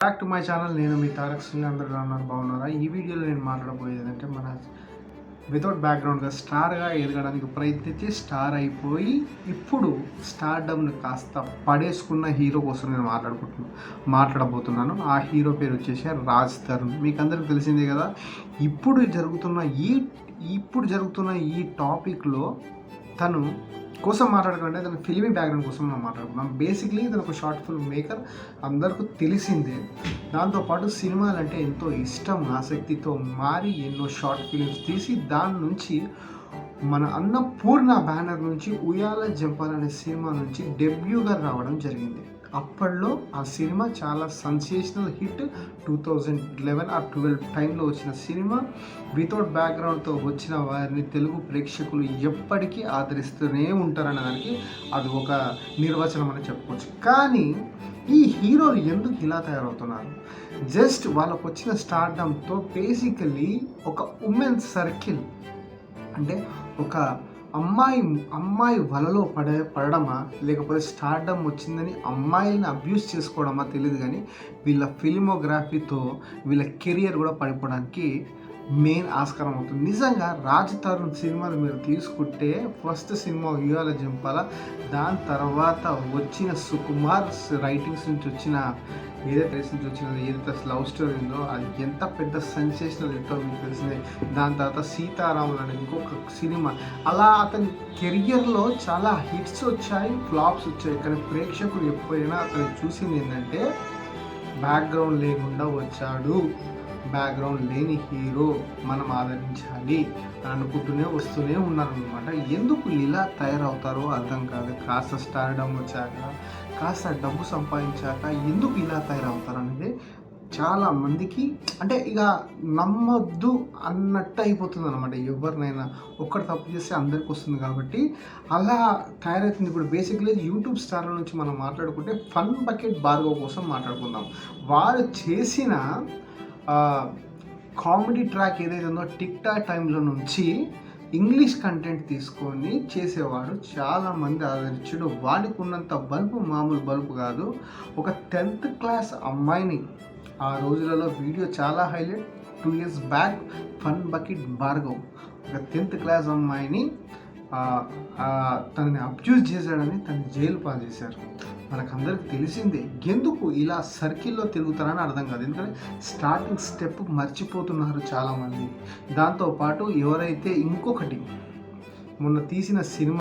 Back to my channel. నేను మీ తారక్ సింగ్. అందరూ బాగున్నారా? ఈ వీడియోలో నేను మాట్లాడబోయేది అంటే మన వితౌట్ బ్యాక్గ్రౌండ్గా స్టార్గా ఎదగడానికి ప్రయత్నించి స్టార్ అయిపోయి ఇప్పుడు స్టార్డమ్ని కాస్త పడేసుకున్న హీరో కోసం నేను మాట్లాడబోతున్నాను. ఆ హీరో పేరు వచ్చేసి రాజ్ తరుణ్. మీకు అందరికి తెలిసిందే కదా. ఇప్పుడు జరుగుతున్న ఈ టాపిక్లో తను కోసం మాట్లాడుకుంటే తన ఫిల్మీ బ్యాక్గ్రౌండ్ కోసం మనం మాట్లాడుకున్నాం. బేసిక్లీ తను ఒక షార్ట్ ఫిల్మ్ మేకర్, అందరికీ తెలిసిందే. దాంతోపాటు సినిమాలు అంటే ఎంతో ఇష్టం, ఆసక్తితో మారి ఎన్నో షార్ట్ ఫిల్మ్స్ తీసి దాని నుంచి మన అన్నపూర్ణ బ్యానర్ నుంచి ఉయ్యాల జంపాల అనే సినిమా నుంచి డెబ్యూగా రావడం జరిగింది. అప్పట్లో ఆ సినిమా చాలా సెన్సేషనల్ హిట్. 2011 ఆ 12 టైంలో వచ్చిన సినిమా. వితౌట్ బ్యాక్గ్రౌండ్తో వచ్చిన వారిని తెలుగు ప్రేక్షకులు ఎప్పటికీ ఆదరిస్తూనే ఉంటారనే దానికి అది ఒక నిర్వచనం అని చెప్పుకోవచ్చు. కానీ ఈ హీరోలు ఎందుకు ఇలా తయారవుతున్నారు? జస్ట్ వాళ్ళకు వచ్చిన స్టార్డమ్తో బేసికలీ ఒక ఉమెన్ సర్కిల్ అంటే ఒక అమ్మాయి వలలో పడడమా, లేకపోతే స్టార్డమ్ వచ్చిందని అమ్మాయిని అబ్యూస్ చేసుకోవడమా తెలియదు. కానీ వీళ్ళ ఫిల్మోగ్రఫీతో వీళ్ళ కెరియర్ కూడా పడిపోవడానికి మెయిన్ ఆస్కారం అవుతుంది. నిజంగా రాజ్ తరుణ్ సినిమాలు మీరు తీసుకుంటే ఫస్ట్ సినిమా ఉయ్యాల జంపాల, దాని తర్వాత వచ్చిన సుకుమార్ రైటింగ్స్ నుంచి వచ్చిన ఏదైతే లవ్ స్టోరీ ఉందో అది ఎంత పెద్ద సెన్సేషనల్ హిట్టో మీకు తెలిసిందే. దాని తర్వాత సీతారాములు అనేది ఇంకొక సినిమా. అలా అతని కెరియర్లో చాలా హిట్స్ వచ్చాయి, ఫ్లాప్స్ వచ్చాయి. కానీ ప్రేక్షకులు ఎప్పుడైనా అతను చూసింది ఏంటంటే బ్యాక్గ్రౌండ్ లేకుండా వచ్చాడు, బ్యాక్గ్రౌండ్ లేని హీరో, మనం ఆదరించాలి అనుకుంటూనే వస్తూనే ఉన్నారనమాట. ఎందుకు ఇలా తయారవుతారో అర్థం కాదు. కాస్త స్టార్డమ్ వచ్చాక, కాస్త డబ్బు సంపాదించాక ఎందుకు ఇలా తయారవుతారు అనేది చాలా మందికి అంటే ఇక నమ్మొద్దు అన్నట్టు అయిపోతుంది అనమాట. ఎవరినైనా ఒక్కటి తప్పు చేస్తే అందరికి వస్తుంది కాబట్టి అలా తయారవుతుంది. ఇప్పుడు బేసిక్లీ యూట్యూబ్ స్టార్ల నుంచి మనం మాట్లాడుకుంటే ఫన్ బకెట్ భార్గవ్ కోసం మాట్లాడుకుందాం. వారు చేసిన కామెడీ ట్రాక్ ఏదైతే ఉందో టిక్ టాక్ టైంలో నుంచి ఇంగ్లీష్ కంటెంట్ తీసుకొని చేసేవాడు. చాలామంది ఆదరించాడు. వాడికి ఉన్నంత బల్బు మామూలు బల్బు కాదు. ఒక 10th క్లాస్ అమ్మాయిని ఆ రోజులలో వీడియో చాలా highlight. 2 years back fun bucket Bhargav ఒక 10th క్లాస్ అమ్మాయిని తనని అబ్యూజ్ చేశాడని తను జైలు పాలు చేశారు. మనకందరికి తెలిసిందే. ఎందుకు ఇలా సర్కిల్లో తిరుగుతారని అర్థం కాదు. ఎందుకంటే స్టార్టింగ్ స్టెప్ మర్చిపోతున్నారు చాలామంది. దాంతోపాటు ఎవరైతే ఇంకొకటి మొన్న తీసిన సినిమా